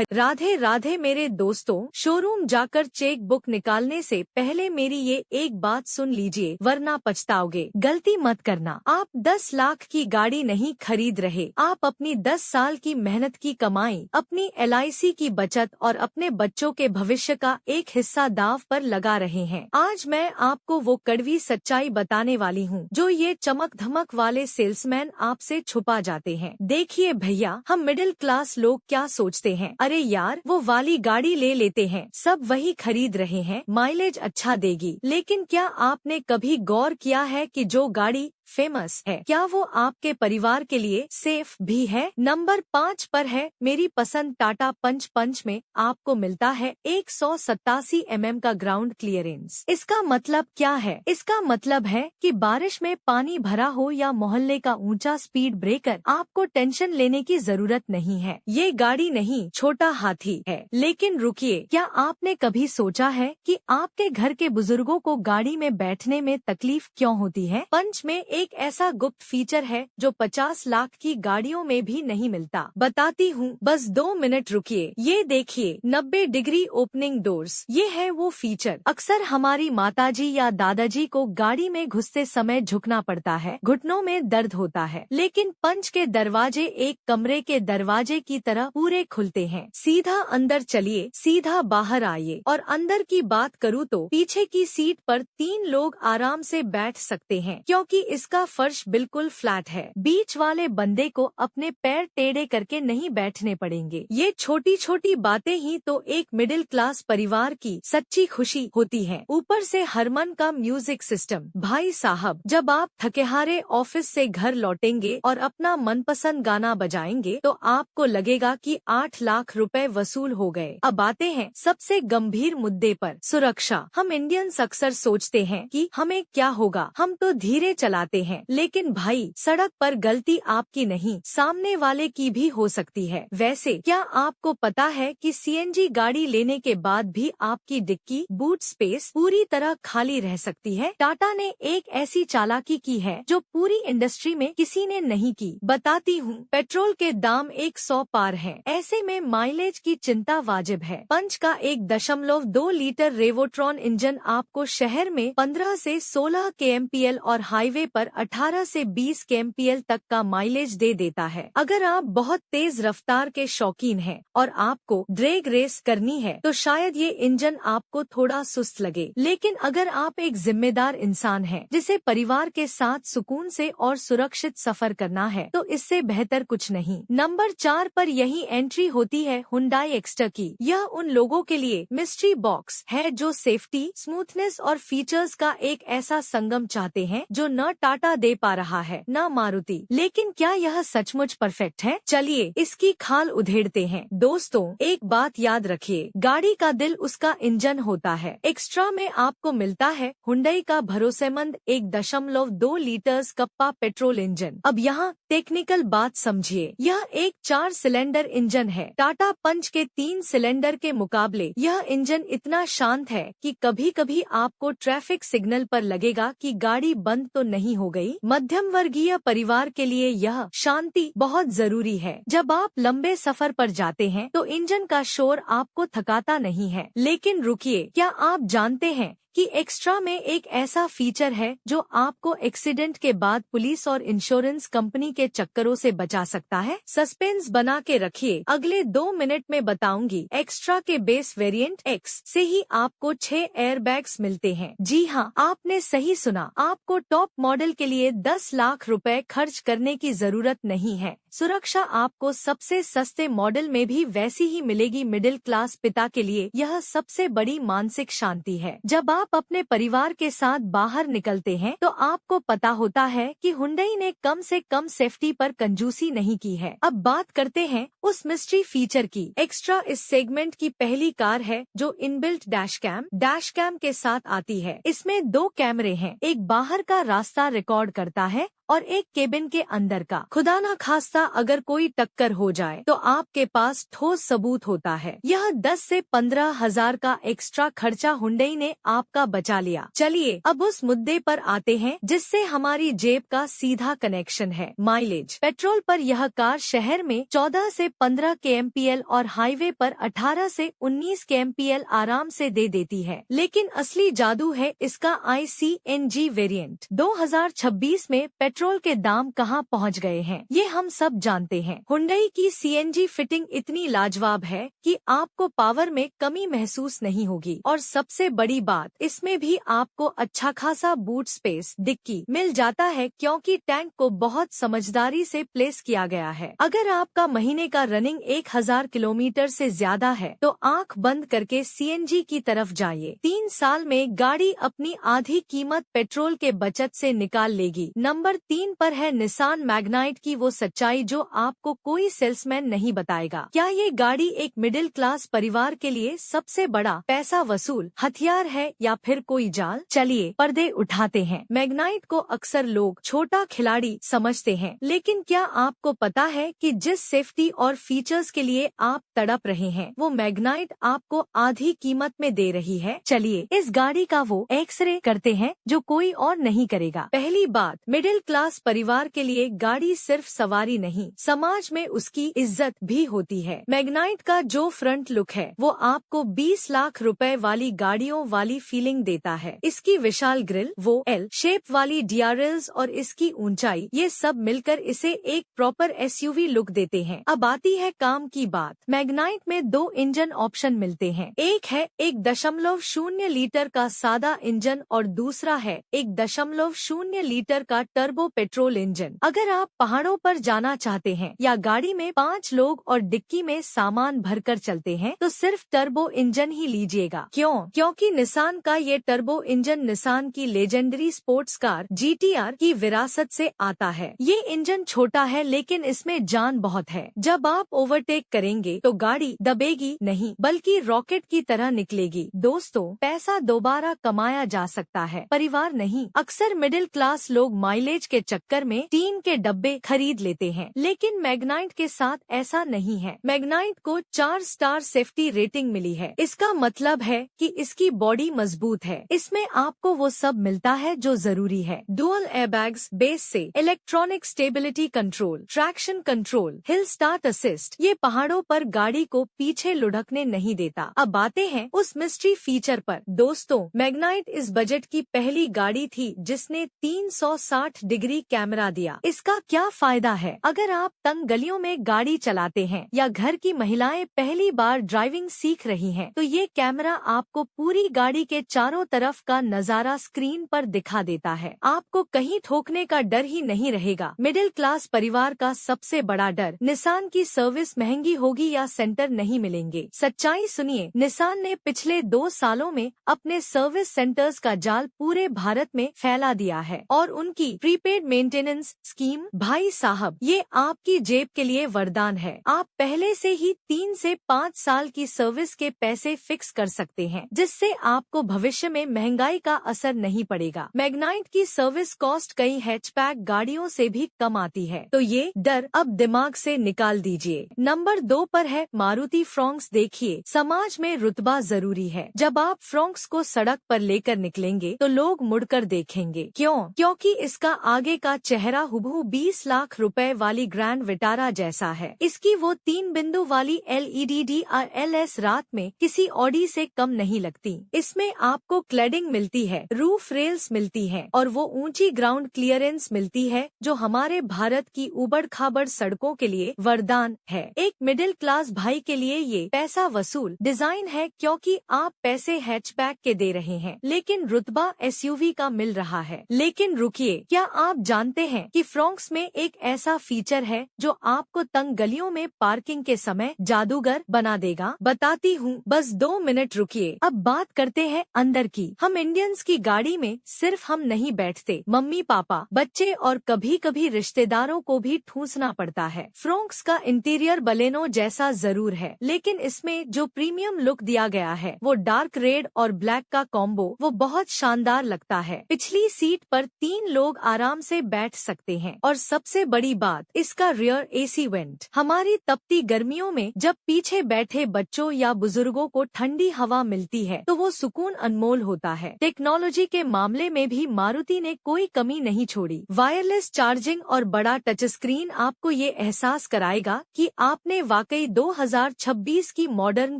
राधे राधे मेरे दोस्तों, शोरूम जाकर चेक बुक निकालने से पहले मेरी ये एक बात सुन लीजिए, वरना पछताओगे। गलती मत करना। आप 10 लाख की गाड़ी नहीं खरीद रहे, आप अपनी 10 साल की मेहनत की कमाई, अपनी LIC की बचत और अपने बच्चों के भविष्य का एक हिस्सा दांव पर लगा रहे हैं। आज मैं आपको वो कड़वी सच्चाई बताने वाली हूँ जो ये चमक धमक वाले सेल्समैन आपसे छुपा जाते हैं। देखिए भैया, हम मिडिल क्लास लोग क्या सोचते हैं, अरे यार वो वाली गाड़ी ले लेते हैं, सब वही खरीद रहे हैं, माइलेज अच्छा देगी। लेकिन क्या आपने कभी गौर किया है कि जो गाड़ी फेमस है, क्या वो आपके परिवार के लिए सेफ भी है? नंबर 5 पर है मेरी पसंद टाटा पंच में आपको मिलता है 187 mm का ग्राउंड क्लियरेंस। इसका मतलब क्या है? इसका मतलब है कि बारिश में पानी भरा हो या मोहल्ले का ऊंचा स्पीड ब्रेकर, आपको टेंशन लेने की जरूरत नहीं है। ये गाड़ी नहीं, छोटा हाथी है। लेकिन रुकिए, क्या आपने कभी सोचा है कि आपके घर के बुजुर्गों को गाड़ी में बैठने में तकलीफ क्यों होती है? पंच में एक ऐसा गुप्त फीचर है जो 50 लाख की गाड़ियों में भी नहीं मिलता। बताती हूँ, बस 2 मिनट रुकिए। ये देखिए, 90 डिग्री ओपनिंग डोर्स। ये है वो फीचर। अक्सर हमारी माताजी या दादाजी को गाड़ी में घुसते समय झुकना पड़ता है, घुटनों में दर्द होता है। लेकिन पंच के दरवाजे एक कमरे के दरवाजे की तरह पूरे खुलते हैं। सीधा अंदर चलिए, सीधा बाहर आइए। और अंदर की बात करूँ तो पीछे की सीट पर 3 लोग आराम से बैठ सकते हैं, क्योंकि इसका फर्श बिल्कुल फ्लैट है। बीच वाले बंदे को अपने पैर टेढ़े करके नहीं बैठने पड़ेंगे। ये छोटी छोटी बातें ही तो एक मिडिल क्लास परिवार की सच्ची खुशी होती है। ऊपर से हरमन का म्यूजिक सिस्टम। भाई साहब, जब आप थकेहारे ऑफिस से घर लौटेंगे और अपना मनपसंद गाना बजाएंगे तो आपको लगेगा कि 8 लाख रुपए वसूल हो गए। अब आते हैं सबसे गंभीर मुद्दे पर, सुरक्षा। हम इंडियंस अक्सर सोचते हैं कि हमें क्या होगा, हम तो धीरे चलाते हैं। लेकिन भाई, सड़क पर गलती आपकी नहीं, सामने वाले की भी हो सकती है। वैसे क्या आपको पता है कि CNG गाड़ी लेने के बाद भी आपकी डिक्की बूट स्पेस पूरी तरह खाली रह सकती है? टाटा ने एक ऐसी चालाकी की है जो पूरी इंडस्ट्री में किसी ने नहीं की। बताती हूँ, पेट्रोल के दाम 100 पार है, ऐसे में माइलेज की चिंता वाजिब है। पंच का 1.2 लीटर रेवोट्रॉन इंजन आपको शहर में 15 से 16 kmpl और हाईवे पर 18 से 20 kmpl तक का माइलेज दे देता है। अगर आप बहुत तेज रफ्तार के शौकीन हैं और आपको ड्रैग रेस करनी है तो शायद ये इंजन आपको थोड़ा सुस्त लगे। लेकिन अगर आप एक जिम्मेदार इंसान हैं जिसे परिवार के साथ सुकून से और सुरक्षित सफर करना है तो इससे बेहतर कुछ नहीं। नंबर 4 पर यही एंट्री होती है हुंडई एक्स्टर की। यह उन लोगों के लिए मिस्ट्री बॉक्स है जो सेफ्टी, स्मूथनेस और फीचर्स का एक ऐसा संगम चाहते हैं जो न टाटा दे पा रहा है न मारुति। लेकिन क्या यह सचमुच परफेक्ट है? चलिए इसकी खाल उधेड़ते हैं। दोस्तों, एक बात याद रखिए, गाड़ी का दिल उसका इंजन होता है। एक्स्ट्रा में आपको मिलता है हुंडई का भरोसेमंद 1.2 लीटर्स कप्पा पेट्रोल इंजन। अब यहाँ टेक्निकल बात समझिए, यह एक 4 सिलेंडर इंजन है। टाटा पंच के 3 सिलेंडर के मुकाबले यह इंजन इतना शांत है कि कभी कभी आपको ट्रैफिक सिग्नल पर लगेगा कि गाड़ी बंद तो नहीं हो गई। मध्यम वर्गीय परिवार के लिए यह शांति बहुत जरूरी है। जब आप लंबे सफर पर जाते हैं तो इंजन का शोर आपको थकाता नहीं है। लेकिन रुकिए, क्या आप जानते हैं कि एक्स्ट्रा में एक ऐसा फीचर है जो आपको एक्सीडेंट के बाद पुलिस और इंश्योरेंस कंपनी के चक्करों से बचा सकता है? सस्पेंस बना के रखिए, अगले 2 मिनट में बताऊंगी। एक्स्ट्रा के बेस वेरिएंट X से ही आपको 6 एयरबैग्स मिलते हैं। जी हाँ, आपने सही सुना, आपको टॉप मॉडल के लिए 10 लाख रुपए खर्च करने की जरूरत नहीं है। सुरक्षा आपको सबसे सस्ते मॉडल में भी वैसी ही मिलेगी। मिडिल क्लास पिता के लिए यह सबसे बड़ी मानसिक शांति है। जब आप अपने परिवार के साथ बाहर निकलते हैं तो आपको पता होता है कि हुंडई ने कम से कम सेफ्टी पर कंजूसी नहीं की है। अब बात करते हैं उस मिस्ट्री फीचर की। एक्स्ट्रा इस सेगमेंट की पहली कार है जो इनबिल्ट डैश कैम के साथ आती है। इसमें 2 कैमरे हैं, एक बाहर का रास्ता रिकॉर्ड करता है और एक केबिन के अंदर का। खुदा ना खास्ता अगर कोई टक्कर हो जाए तो आपके पास ठोस सबूत होता है। यह 10 से 15 हजार का एक्स्ट्रा खर्चा हुंडई ने आपका बचा लिया। चलिए अब उस मुद्दे पर आते हैं जिससे हमारी जेब का सीधा कनेक्शन है, माइलेज। पेट्रोल पर यह कार शहर में 14 से 15 kmpl और हाईवे पर 18 से 19 kmpl आराम से दे देती है। लेकिन असली जादू है इसका ICNG वेरिएंट। 2026 में पेट्रोल के दाम कहां पहुंच गए हैं ये हम सब जानते हैं। हुंडई की CNG फिटिंग इतनी लाजवाब है कि आपको पावर में कमी महसूस नहीं होगी, और सबसे बड़ी बात इसमें भी आपको अच्छा खासा बूट स्पेस डिक्की मिल जाता है क्योंकि टैंक को बहुत समझदारी से प्लेस किया गया है। अगर आपका महीने का रनिंग 1000 किलोमीटर से ज्यादा है तो आंख बंद करके CNG की तरफ जाइए। 3 साल में गाड़ी अपनी आधी कीमत पेट्रोल के बचत से निकाल लेगी। नंबर 3 पर है निसान मैग्नाइट की वो सच्चाई जो आपको कोई सेल्समैन नहीं बताएगा। क्या ये गाड़ी एक मिडिल क्लास परिवार के लिए सबसे बड़ा पैसा वसूल हथियार है या फिर कोई जाल? चलिए पर्दे उठाते हैं। मैग्नाइट को अक्सर लोग छोटा खिलाड़ी समझते हैं, लेकिन क्या आपको पता है कि जिस सेफ्टी और फीचर्स के लिए आप तड़प रहे हैं वो मैग्नाइट आपको आधी कीमत में दे रही है। चलिए इस गाड़ी का वो एक्सरे करते हैं जो कोई और नहीं करेगा। पहली बात, मिडिल क्लास परिवार के लिए गाड़ी सिर्फ सवारी नहीं, समाज में उसकी इज्जत भी होती है। मैग्नाइट का जो फ्रंट लुक है वो आपको 20 लाख रुपए वाली गाड़ियों वाली फीलिंग देता है। इसकी विशाल ग्रिल, वो L शेप वाली DRLs और इसकी ऊंचाई, ये सब मिलकर इसे एक प्रॉपर SUV लुक देते हैं। अब आती है काम की बात। मैग्नाइट में 2 इंजन ऑप्शन मिलते हैं। एक है 1.0 लीटर का सादा इंजन और दूसरा है 1.0 लीटर का टर्बो पेट्रोल इंजन। अगर आप पहाड़ों पर जाना चाहते हैं या गाड़ी में 5 लोग और डिक्की में सामान भरकर चलते हैं तो सिर्फ टर्बो इंजन ही लीजिएगा। क्यों? क्योंकि निसान का ये टर्बो इंजन निसान की लेजेंडरी स्पोर्ट्स कार GTR की विरासत से आता है। ये इंजन छोटा है लेकिन इसमें जान बहुत है। जब आप ओवरटेक करेंगे तो गाड़ी दबेगी नहीं बल्कि रॉकेट की तरह निकलेगी। दोस्तों, पैसा दोबारा कमाया जा सकता है, परिवार नहीं। अक्सर मिडिल क्लास लोग माइलेज के चक्कर में टीन के डब्बे खरीद लेते हैं, लेकिन मैग्नाइट के साथ ऐसा नहीं है। मैग्नाइट को 4 स्टार सेफ्टी रेटिंग मिली है। इसका मतलब है कि इसकी बॉडी मजबूत है। इसमें आपको वो सब मिलता है जो जरूरी है। डुअल एयरबैग्स बेस से electronic stability control, traction control, hill start assist, ये पहाड़ों पर गाड़ी को पीछे लुढ़कने नहीं देता। अब आते हैं उस मिस्ट्री फीचर पर। दोस्तों, मैग्नाइट इस बजट की पहली गाड़ी थी जिसने 360 डिग्री कैमरा दिया। इसका क्या फायदा है? अगर आप तंग गलियों में गाड़ी चलाते हैं या घर की महिलाएं पहली बार ड्राइविंग सीख रही हैं, तो ये कैमरा आपको पूरी गाड़ी के चारों तरफ का नजारा स्क्रीन पर दिखा देता है। आपको कहीं ठोकने का डर ही नहीं रहेगा। मिडिल क्लास परिवार का सबसे बड़ा डर, निसान की सर्विस महंगी होगी या सेंटर नहीं मिलेंगे। सच्चाई सुनिए, निसान ने पिछले 2 सालों में अपने सर्विस सेंटर्स का जाल पूरे भारत में फैला दिया है, और उनकी प्रीपेड मेंटेनेंस स्कीम, भाई साहब, ये आपकी जेब के लिए वरदान है। आप पहले से ही 3 से 5 साल की सर्विस के पैसे फिक्स कर सकते हैं, जिससे आपको भविष्य में महंगाई का असर नहीं पड़ेगा। मैग्नाइट की सर्विस कॉस्ट कई हैचबैक गाड़ियों से भी कम आती है, तो ये डर अब दिमाग से निकाल दीजिए। नंबर 2 पर है मारुति फ्रोंक्स। देखिए, समाज में रुतबा जरूरी है। जब आप फ्रोंक्स को सड़क पर लेकर निकलेंगे तो लोग मुड़कर देखेंगे। क्यों? क्योंकि इसका आगे का चेहरा हुबहू 20 लाख रुपए वाली ग्रैंड विटारा जैसा है। इसकी वो 3 बिंदु वाली LED DRLS रात में किसी ऑडी से कम नहीं लगती। इसमें आपको क्लैडिंग मिलती है, रूफ रेल्स मिलती हैं और वो ऊंची ग्राउंड क्लियरेंस मिलती है जो हमारे भारत की उबड़-खाबड़ सड़कों के लिए वरदान है। एक मिडिल क्लास भाई के लिए ये पैसा वसूल डिजाइन है क्योंकि आप पैसे हैचबैक के दे रहे हैं लेकिन रुतबा SUV का मिल रहा है। लेकिन रुकिए, क्या आप जानते हैं कि फ्रोंक्स में एक ऐसा फीचर है जो आपको तंग गलियों में पार्किंग के समय जादूगर बना देगा? बताती हूँ, बस 2 मिनट रुकिए। अब बात करते हैं अंदर की। हम इंडियंस की गाड़ी में सिर्फ हम नहीं बैठते, मम्मी पापा, बच्चे और कभी कभी रिश्तेदारों को भी ठूंसना पड़ता है। फ्रोंक्स का इंटीरियर बलेनो जैसा जरूर है, लेकिन इसमें जो प्रीमियम लुक दिया गया है वो डार्क रेड और ब्लैक का कॉम्बो वो बहुत शानदार लगता है। पिछली सीट पर 3 लोग आराम आराम से बैठ सकते हैं। और सबसे बड़ी बात, इसका रियर एसी वेंट। हमारी तपती गर्मियों में जब पीछे बैठे बच्चों या बुजुर्गों को ठंडी हवा मिलती है तो वो सुकून अनमोल होता है। टेक्नोलॉजी के मामले में भी मारुति ने कोई कमी नहीं छोड़ी। वायरलेस चार्जिंग और बड़ा टच स्क्रीन आपको ये एहसास कराएगा कि आपने वाकई 2026 की मॉडर्न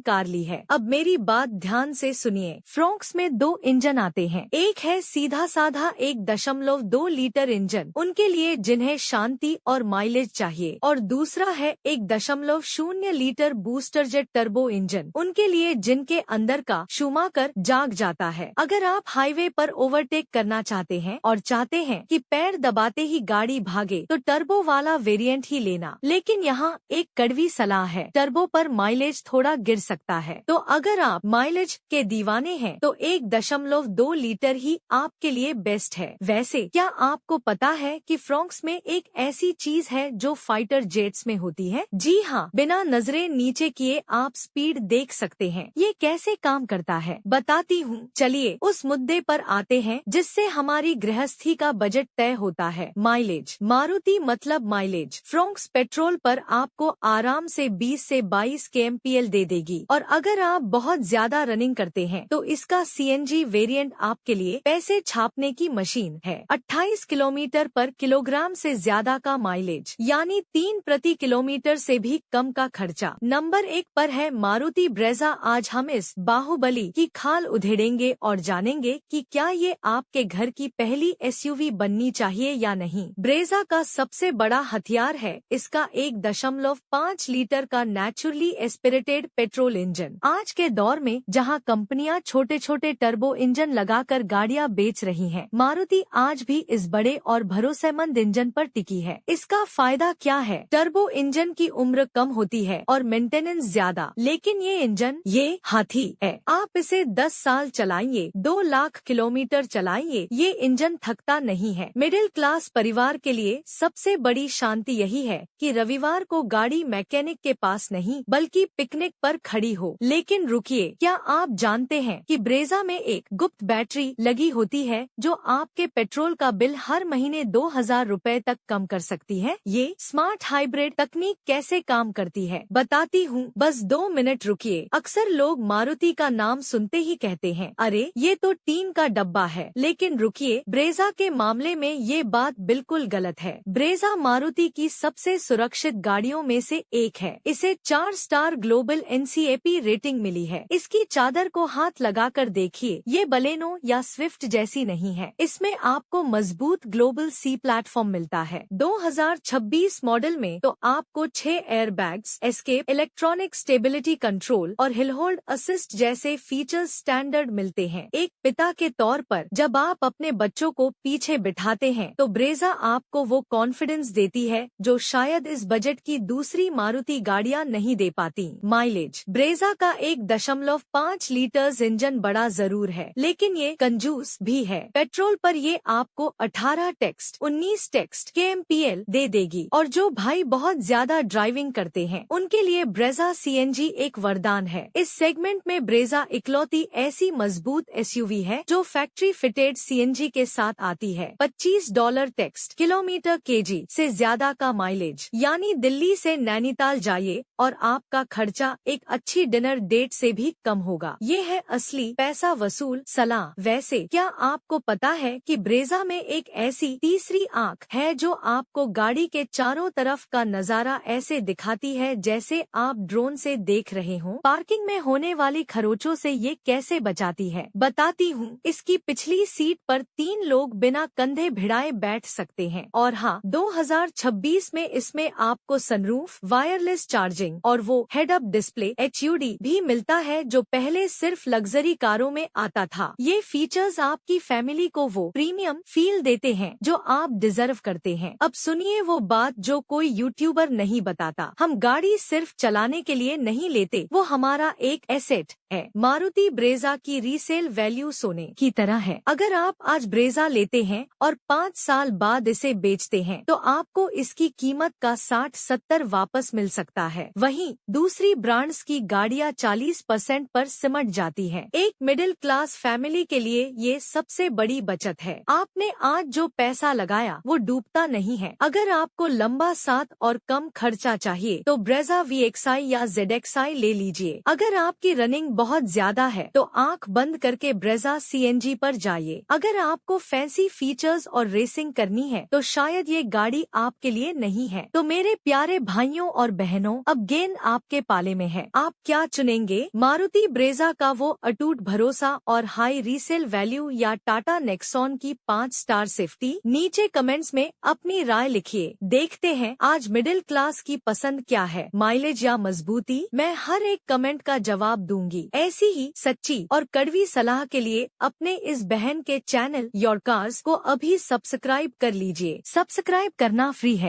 कार ली है। अब मेरी बात ध्यान से सुनिए। फ्रोंक्स में 2 इंजन आते हैं। एक है सीधा साधा 1.2 लीटर इंजन, उनके लिए जिन्हें शांति और माइलेज चाहिए, और दूसरा है 1.0 litre booster jet turbo engine, उनके लिए जिनके अंदर का शूमाकर जाग जाता है। अगर आप हाईवे पर ओवरटेक करना चाहते हैं और चाहते हैं कि पैर दबाते ही गाड़ी भागे तो टर्बो वाला वेरिएंट ही लेना। लेकिन यहाँ एक कड़वी सलाह है, टर्बो पर माइलेज थोड़ा गिर सकता है। तो अगर आप माइलेज के दीवाने हैं तो 1.2 लीटर ही आपके लिए बेस्ट है। वैसे क्या आपको पता है कि फ्रोंक्स में एक ऐसी चीज है जो फाइटर जेट्स में होती है? जी हाँ, बिना नजरें नीचे किए आप स्पीड देख सकते हैं। ये कैसे काम करता है बताती हूँ। चलिए उस मुद्दे पर आते हैं जिससे हमारी गृहस्थी का बजट तय होता है, माइलेज। मारुति मतलब माइलेज। फ्रोंक्स पेट्रोल पर आपको आराम से 20 से 22 kmpl दे देगी, और अगर आप बहुत ज्यादा रनिंग करते हैं तो इसका CNG वेरिएंट आपके लिए पैसे छापने की मशीन है। 28 किलोमीटर पर किलोग्राम से ज्यादा का माइलेज, यानी 3 प्रति किलोमीटर से भी कम का खर्चा। नंबर 1 पर है मारुति ब्रेजा। आज हम इस बाहुबली की खाल उधेड़ेंगे और जानेंगे कि क्या ये आपके घर की पहली SUV बननी चाहिए या नहीं। ब्रेजा का सबसे बड़ा हथियार है इसका 1.5 लीटर का नेचुरली एस्पिरेटेड पेट्रोल इंजन। आज के दौर में जहां कंपनियां छोटे छोटे टर्बो इंजन लगाकर गाड़ियां बेच रही हैं, मारुति आज भी इस बड़े और भरोसेमंद इंजन पर टिकी है। इसका फायदा क्या है? टर्बो इंजन की उम्र कम होती है और मेंटेनेंस ज्यादा, लेकिन ये इंजन ये हाथी है। आप इसे 10 साल चलाइए, 2 लाख किलोमीटर चलाइए, ये इंजन थकता नहीं है। मिडिल क्लास परिवार के लिए सबसे बड़ी शांति यही है कि रविवार को गाड़ी मैकेनिक के पास नहीं बल्कि पिकनिक पर खड़ी हो। लेकिन रुकिए, क्या आप जानते हैं कि ब्रेजा में एक गुप्त बैटरी लगी होती है जो आपके पेट्रोल का बिल हर महीने 2000 रुपए तक कम कर सकती है? ये स्मार्ट हाइब्रिड तकनीक कैसे काम करती है बताती हूँ, बस 2 मिनट रुकिए। अक्सर लोग मारुति का नाम सुनते ही कहते हैं, अरे ये तो टीन का डब्बा है। लेकिन रुकिए, ब्रेजा के मामले में ये बात बिल्कुल गलत है। ब्रेजा मारुति की सबसे सुरक्षित गाड़ियों में से एक है। इसे 4 स्टार ग्लोबल NCAP रेटिंग मिली है। इसकी चादर को हाथ लगाकर देखिए, ये बलेनो या स्विफ्ट जैसी नहीं है। इसमें आपको मजबूत ग्लोबल C प्लेटफॉर्म मिलता है। 2026 मॉडल में तो आपको 6 airbags, escape, electronic stability control और हिल होल्ड असिस्ट जैसे फीचर्स स्टैंडर्ड मिलते हैं। एक पिता के तौर पर जब आप अपने बच्चों को पीछे बिठाते हैं तो ब्रेजा आपको वो कॉन्फिडेंस देती है जो शायद इस बजट की दूसरी मारुति गाड़ियां नहीं दे पाती। माइलेज। ब्रेजा का 1.5 लीटर्स इंजन बड़ा जरूर है, लेकिन ये कंजूस भी है। पेट्रोल पर ये आपको 19 टेक्स्ट kmpl दे देगी, और जो भाई बहुत ज्यादा ड्राइविंग करते हैं उनके लिए ब्रेजा CNG एक वरदान है। इस सेगमेंट में ब्रेजा इकलौती ऐसी मजबूत SUV है जो फैक्ट्री फिटेड CNG के साथ आती है। $25 टेक्स्ट किलोमीटर kg से ज्यादा का माइलेज, यानी दिल्ली से नैनीताल जाइए और आपका खर्चा एक अच्छी डिनर डेट से भी कम होगा। ये है असली पैसा वसूल सलाह। वैसे क्या आपको पता है कि ब्रेजा में एक ऐसी तीसरी आंख है जो आपको गाड़ी के चारों तरफ का नजारा ऐसे दिखाती है जैसे आप ड्रोन से देख रहे हो। पार्किंग में होने वाली खरोचों से ये कैसे बचाती है बताती हूँ। इसकी पिछली सीट पर 3 लोग बिना कंधे भिड़ाए बैठ सकते हैं। और हाँ, 2026 में इसमें आपको सनरूफ, वायरलेस चार्जिंग और वो हेड अप डिस्प्ले HUD भी मिलता है जो पहले सिर्फ लग्जरी कारों में आता था। ये फीचर्स आपकी फैमिली को वो प्रीमियम फील देते हैं जो आप डिजर्व करते हैं। अब सुनिए वो बात जो कोई यूट्यूबर नहीं बताता। हम गाड़ी सिर्फ चलाने के लिए नहीं लेते, वो हमारा एक एसेट है। मारुति ब्रेजा की रीसेल वैल्यू सोने की तरह है। अगर आप आज ब्रेजा लेते हैं और 5 साल बाद इसे बेचते हैं तो आपको इसकी कीमत का 60-70 वापस मिल सकता है। वहीं दूसरी ब्रांड्स की गाड़ियां 40% पर सिमट जाती हैं। एक मिडिल क्लास फैमिली के लिए ये सबसे बड़ी बचत है। आपने आज जो पैसा लगाया वो डूबता नहीं है। अगर आपको लंबा साथ और कम खर्चा चाहिए तो ब्रेजा VXI या ZXI ले लीजिए। अगर आपकी रनिंग बहुत ज्यादा है तो आंख बंद करके ब्रेजा CNG पर जाइए। अगर आपको फैंसी फीचर्स और रेसिंग करनी है तो शायद ये गाड़ी आपके लिए नहीं है। तो मेरे प्यारे भाइयों और बहनों, अब गेंद आपके पाले में है। आप क्या चुनेंगे? मारुति ब्रेजा का वो अटूट भरोसा और हाई रीसेल वैल्यू या टाटा नेक्सॉन की 5 स्टार सेफ्टी? नीचे कमेंट्स में अपनी राय लिखिए। देखते हैं आज मिडिल क्लास की पसंद क्या है, माइलेज या मजबूती? मैं हर एक कमेंट का जवाब दूंगी। ऐसी ही सच्ची और कड़वी सलाह के लिए अपने इस बहन के चैनल योर कार्स को अभी सब्सक्राइब कर लीजिए। सब्सक्राइब करना फ्री है।